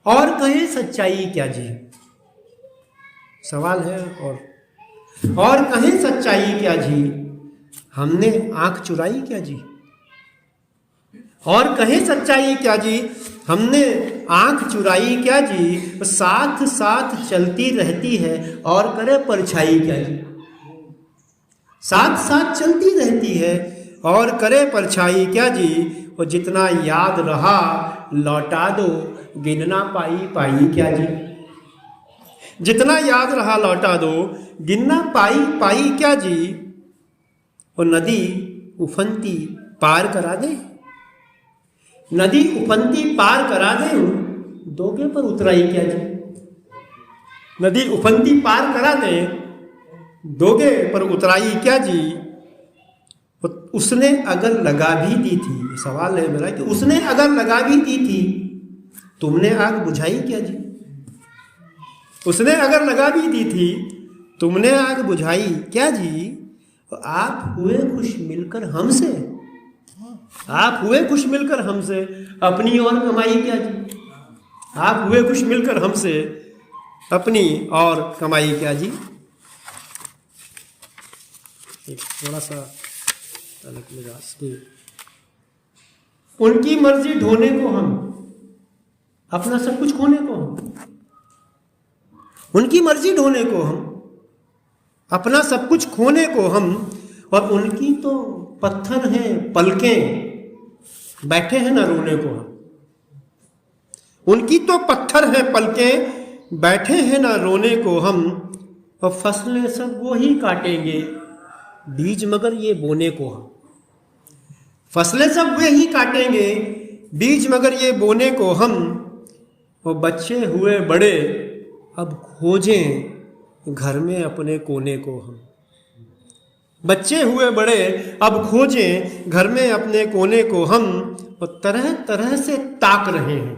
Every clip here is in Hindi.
और कहे सच्चाई क्या जी, सवाल है। और कहे सच्चाई क्या जी, हमने आंख चुराई क्या जी। और कहे सच्चाई क्या जी, हमने आंख चुराई क्या जी। साथ साथ चलती रहती है और करे परछाई क्या जी। साथ साथ चलती रहती है और करे परछाई क्या जी। और जितना याद रहा लौटा दो, गिनना पाई पाई क्या जी। जितना याद रहा लौटा दो, गिनना पाई पाई क्या जी। और नदी उफनती पार करा दे, नदी उफनती पार करा दे, दोगे पर उतराई क्या जी। नदी उफनती पार करा दे, दोगे पर उतराई क्या जी। उसने अगर लगा भी दी थी, सवाल है मेरा कि उसने अगर लगा भी दी थी, तुमने आग बुझाई क्या जी। उसने अगर लगा भी दी थी, तुमने आग बुझाई क्या जी। आप हुए खुश मिलकर हमसे, आप हुए खुश मिलकर हमसे, अपनी और कमाई क्या जी। आप हुए खुश मिलकर हमसे, अपनी और कमाई क्या जी। एक थोड़ा सा अलग मिजाज की। उनकी मर्जी ढोने को हम, अपना सब कुछ खोने को हम। उनकी मर्जी ढोने को हम, अपना सब कुछ खोने को हम। और उनकी तो पत्थर हैं पलकें, बैठे हैं ना रोने को हम। उनकी तो पत्थर हैं पलकें, बैठे हैं ना रोने को हम। और फसलें सब वो ही काटेंगे, बीज मगर ये बोने को हम। फसलें सब वे ही काटेंगे, बीज मगर ये बोने को हम। और बच्चे हुए बड़े अब खोजें घर में अपने कोने को हम। बच्चे हुए बड़े अब खोजें घर में अपने कोने को हम। और तरह तरह से ताक रहे हैं,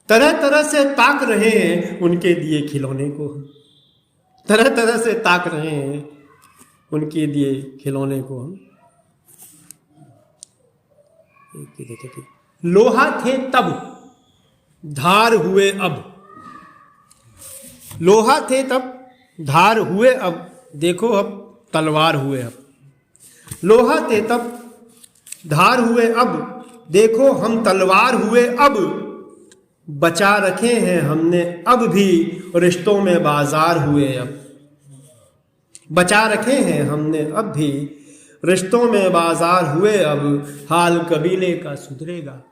तरह तरह से ताक रहे हैं उनके दिए खिलौने को हम। तरह तरह से ताक रहे हैं उनके दिए खिलौने को हम। लोहा थे तब धार हुए अब, लोहा थे तब धार हुए अब, देखो अब तलवार हुए अब। लोहा थे तब धार हुए अब, देखो हम तलवार हुए अब। बचा रखे हैं हमने अब भी रिश्तों में बाजार हुए अब। बचा रखे हैं हमने अब भी रिश्तों में बाजार हुए अब। हाल कबीले का सुधरेगा,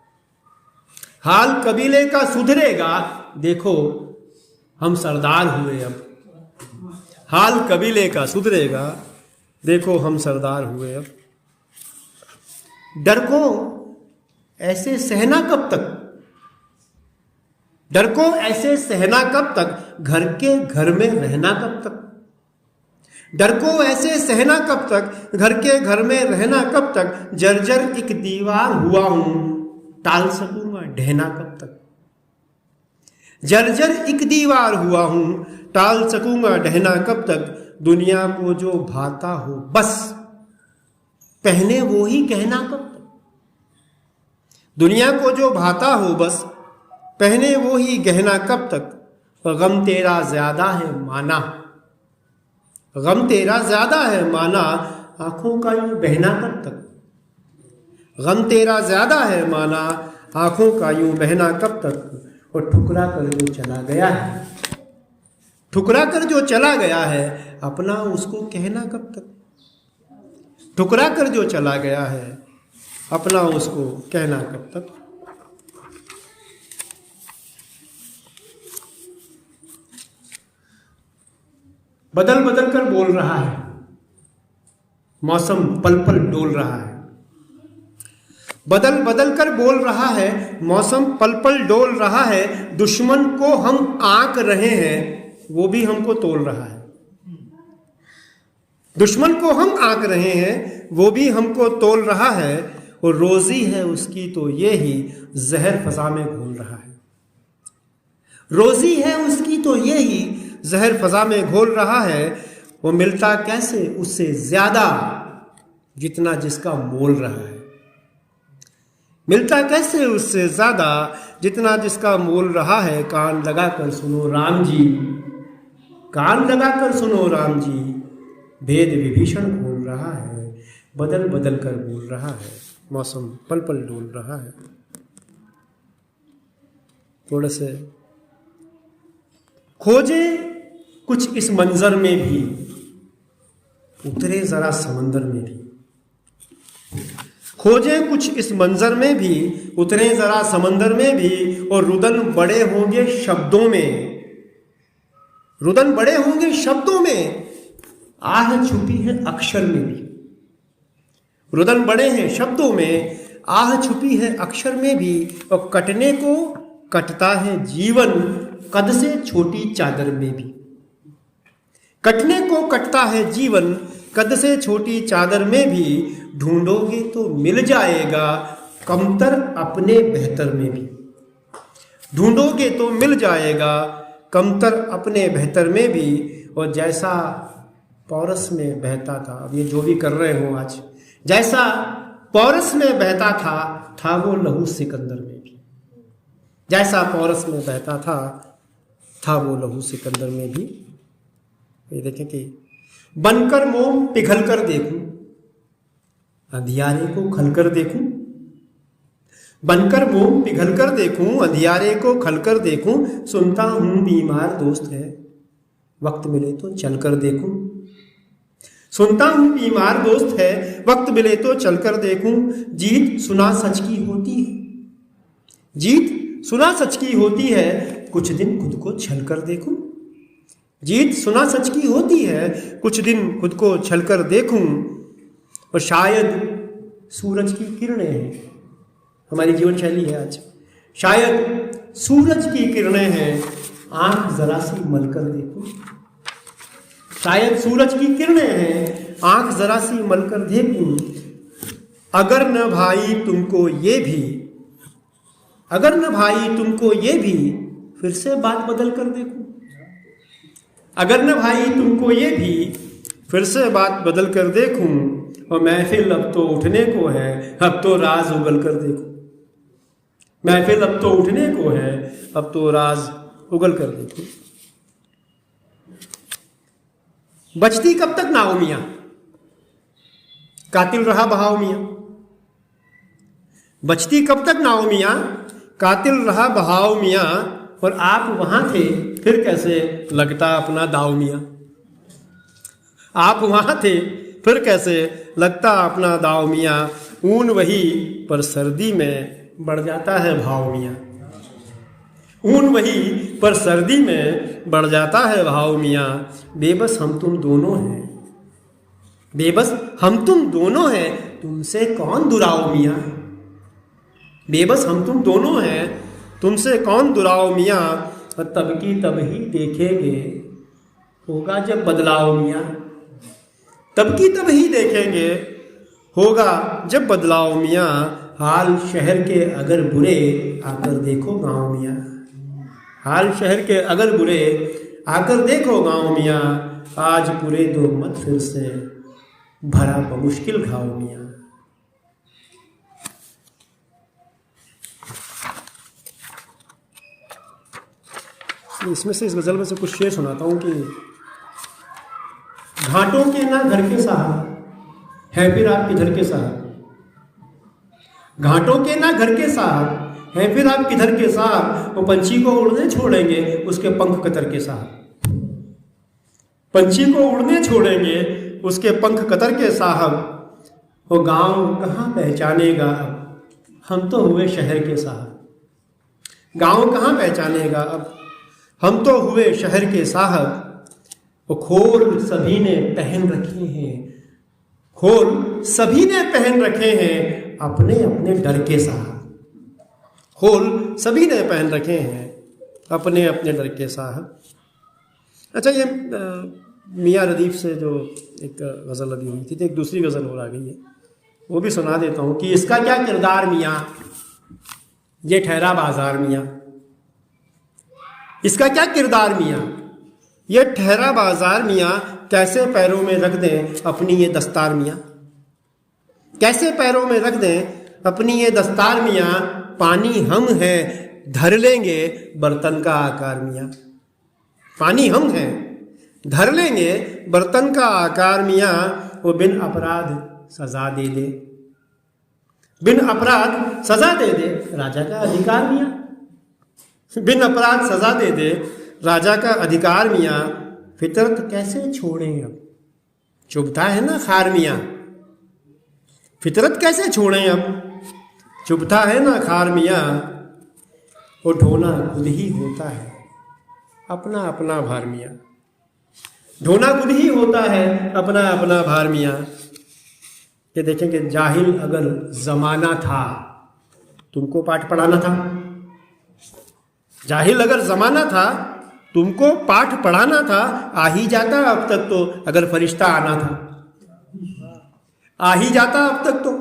हाल कबीले का सुधरेगा, देखो हम सरदार हुए अब। हाल कबीले का सुधरेगा, देखो हम सरदार हुए अब। डर को ऐसे सहना कब तक, डर को ऐसे सहना कब तक, घर के घर में रहना कब तक। डर को ऐसे सहना कब तक, घर के घर में रहना कब तक। जर्जर एक दीवार हुआ हूं, टाल सकूंगा ढहना कब तक। जर्जर एक दीवार हुआ हूं, टाल सकूंगा ढहना कब तक। दुनिया को जो भाता हो बस पहने वो ही कहना कब तक। दुनिया को जो भाता हो बस पहने वो ही गहना कब तक। गम तेरा ज्यादा है माना, गम तेरा ज्यादा है माना, आंखों का यूं बहना कब तक। गम तेरा ज्यादा है माना, आंखों का यूं बहना कब तक। और ठुकरा कर जो चला गया है, ठुकरा कर जो चला गया है, अपना उसको कहना कब तक। ठुकरा कर जो चला गया है, अपना उसको कहना कब तक। बदल बदल कर बोल रहा है मौसम, पल पल डोल रहा है। बदल बदल कर बोल रहा है मौसम, पल पल डोल रहा है। दुश्मन को हम आंक रहे हैं, वो भी हमको तोल रहा है। दुश्मन को हम आंक रहे हैं, वो भी हमको तोल रहा है। और रोजी है उसकी तो ये ही जहर फजा में घोल रहा है। रोजी है उसकी तो ये ही जहर फजा में घोल रहा है। वो मिलता कैसे उससे ज्यादा जितना जिसका मोल रहा है। मिलता कैसे उससे ज्यादा जितना जिसका मोल रहा है। कान लगाकर सुनो राम जी, कान लगाकर सुनो राम जी, भेद विभीषण बोल रहा है, बदल बदल कर बोल रहा है, मौसम पल पल डोल रहा है। थोड़े से खोजे कुछ इस मंजर में भी, उतरे जरा समंदर में भी। खोजे कुछ इस मंजर में भी, उतरे जरा समंदर में भी। और रुदन बड़े होंगे शब्दों में, रुदन बड़े होंगे शब्दों में, आह छुपी है अक्षर में भी। रुदन बड़े हैं शब्दों में, आह छुपी है अक्षर में भी। और कटने को कटता है जीवन, कद से छोटी चादर में भी। कटने को कटता है जीवन, कद से छोटी चादर में भी। ढूंढोगे तो मिल जाएगा, कमतर अपने बेहतर में भी। ढूंढोगे तो मिल जाएगा, कमतर अपने बेहतर में भी। और जैसा पौरस में बहता था, अब ये जो भी कर रहे हो आज, जैसा पौरस में बहता था वो लहू सिकंदर में भी। जैसा पौरस में बहता था वो लहू सिकंदर में भी। ये देखें कि बनकर मोम पिघल कर देखूं, अंधियारे को खलकर देखूं। बनकर मोम पिघल कर देखूं, अंधियारे को खलकर देखूं। सुनता हूं बीमार दोस्त है, वक्त मिले तो चलकर देखूं। सुनता हूं बीमार दोस्त है, वक्त मिले तो चलकर देखूं। जीत सुना सच की होती है, जीत सुना सच की होती है, कुछ दिन खुद को छलकर देखूं। जीत सुना सच की होती है, कुछ दिन खुद को छलकर देखूं। और शायद सूरज की किरणें हैं, हमारी जीवन शैली है आज, शायद सूरज की किरणें हैं, आंख जरा सी मलकर देखूं। शायद सूरज की किरणें हैं, आंख जरा सी मलकर देखूं। अगर न भाई तुमको ये भी, अगर न भाई तुमको ये भी, फिर से बात बदल कर देखूं। अगर न भाई तुमको ये भी, फिर से बात बदल कर देखूं। और महफिल अब तो उठने को है, अब तो राज उगल कर देखूं। महफिल अब तो उठने को है, अब तो राज उगल कर देखूं। बचती कब तक नाव मियां, कातिल रहा बहाव मियां। बचती कब तक नाव मियां, कातिल रहा बहाव मियां। और आप वहां थे, फिर कैसे लगता अपना दाव मियां। आप वहां थे, फिर कैसे लगता अपना दाव मियां। ऊन वही पर सर्दी में बढ़ जाता है भाव मियां। ऊन वही पर सर्दी में बढ़ जाता है भाव मियां। बेबस हम तुम दोनों हैं, बेबस हम तुम दोनों हैं, तुमसे कौन दुराव मियां। बेबस हम तुम दोनों हैं, तुमसे कौन दुराव मियां। और तब की तब ही देखेंगे, होगा जब बदलाव मियां। तब की तब ही देखेंगे, होगा जब बदलाव मियां। हाल शहर के अगर बुरे, आकर देखो गांव मियां। हाल शहर के अगर बुरे, आकर देखो गांव मियां। आज पूरे दो मत फिर से, भरा बमुश्किल घाव मियां। इसमें से, इस गजल में से कुछ शेर सुनाता हूं कि घाटों के ना घर के साहब है फिर आप किधर के साहब। घाटों के ना घर के साहब है फिर आप किधर के साहब। वो पंछी को उड़ने छोड़ेंगे, उसके पंख कतर के साहब। पंछी को उड़ने छोड़ेंगे, उसके पंख कतर के साहब। वो गांव कहाँ पहचानेगा अब, हम तो हुए शहर के साहब। गांव कहाँ पहचानेगा अब, हम तो हुए शहर के साहब। वो खोल सभी ने पहन रखे हैं, खोल सभी ने पहन रखे हैं, अपने अपने डर के साहब। खोल सभी ने पहन रखे हैं, अपने अपने डर के साहब। अच्छा, ये मियाँ रदीफ से जो एक गज़ल अभी हुई थी, तो एक दूसरी गज़ल और आ गई है, वो भी सुना देता हूँ कि इसका क्या किरदार मियाँ, ये ठहरा बाजार मियाँ। इसका क्या किरदार मियाँ, ये ठहरा बाजार मियाँ। कैसे पैरों में रख दें अपनी ये दस्तार मियाँ। कैसे पैरों में रख दें अपनी ये दस्तार मियाँ, पानी हम है, धर लेंगे बर्तन का आकार मियाँ। पानी हम है, धर लेंगे बर्तन का आकार मियाँ, वो बिन अपराध सजा दे दे। बिन अपराध सजा दे दे, राजा का अधिकार मियाँ। बिन अपराध सजा दे दे, राजा का अधिकार मियाँ। फितरत कैसे छोड़ें अब, चुभता है ना खार मियाँ। फितरत कैसे छोड़ें अब, चुभता है ना खार मियाँ। वो ढोना खुद ही होता है, अपना अपना भार मियाँ। ढोना खुद ही होता है, अपना अपना भार मियाँ। ये देखें कि जाहिल अगर जमाना था, तुमको पाठ पढ़ाना था। जाहिल अगर जमाना था, तुमको पाठ पढ़ाना था। आ ही जाता अब तक तो, अगर फरिश्ता आना था। आ ही जाता अब तक तो,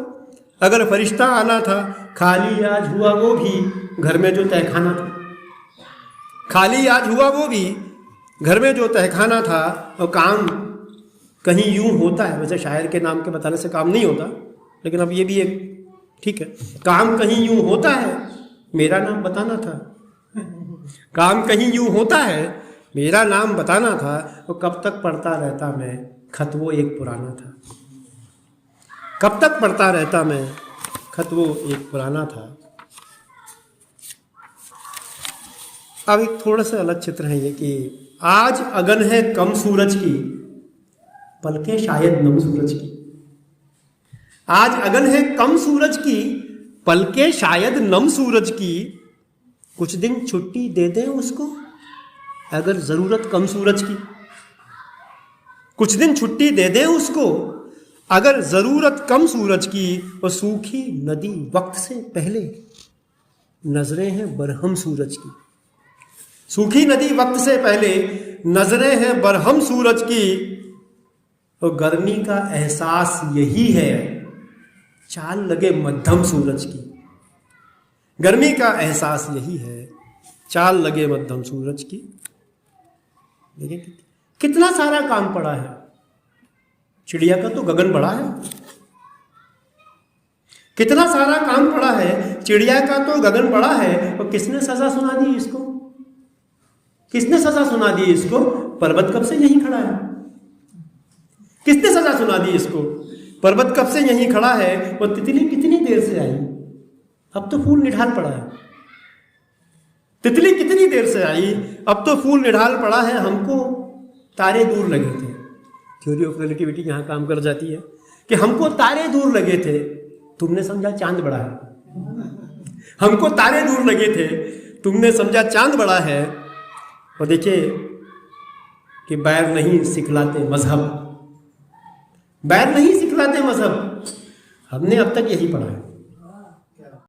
अगर फरिश्ता आना था। खाली आज हुआ वो भी घर में जो तहखाना था। खाली आज हुआ वो भी घर में जो तहखाना था। और काम कहीं यूं होता है, वैसे शायर के नाम के बताने से काम नहीं होता, लेकिन अब ये भी एक ठीक है। काम कहीं यूं होता है, मेरा नाम बताना था। काम कहीं यूं होता है, मेरा नाम बताना था। वो कब तक पढ़ता रहता मैं, खत वो एक पुराना था। कब तक पढ़ता रहता मैं, खत वो एक पुराना था। अब एक थोड़ा सा अलग चित्र है ये कि आज अगन है कम सूरज की, पलके शायद नम सूरज की। आज अगन है कम सूरज की, पलके शायद नम सूरज की। कुछ दिन छुट्टी दे दें उसको, अगर जरूरत कम सूरज की। कुछ दिन छुट्टी दे दें उसको, अगर जरूरत कम सूरज की। और सूखी नदी वक्त से पहले, नजरें हैं बरहम सूरज की। सूखी नदी वक्त से पहले, नजरें हैं बरहम सूरज की। और गर्मी का एहसास यही है, चाल लगे मध्यम सूरज की। गर्मी का एहसास यही है, चाल लगे मध्यम सूरज की। देखिए कितना सारा काम पड़ा है। चिड़िया का तो गगन बड़ा है। कितना सारा काम पड़ा है, चिड़िया का तो गगन बड़ा है। और किसने सजा सुना दी इसको, किसने सजा सुना दी इसको। पर्वत कब से यहीं खड़ा है। किसने सजा सुना दी इसको, पर्वत कब से यहीं खड़ा है। और तितली कितनी देर से आई, अब तो फूल निढाल पड़ा है। तितली कितनी देर से आई, अब तो फूल निढाल पड़ा है। हमको तारे दूर लगे थे। थ्योरी ऑफ रिलेटिविटी यहाँ काम कर जाती है कि हमको तारे दूर लगे थे, तुमने समझा चांद बड़ा है। हमको तारे दूर लगे थे, तुमने समझा चांद बड़ा है। और देखिए कि बैर नहीं सिखलाते मजहब, बैर नहीं सिखलाते मजहब। हमने अब तक यही पढ़ा है।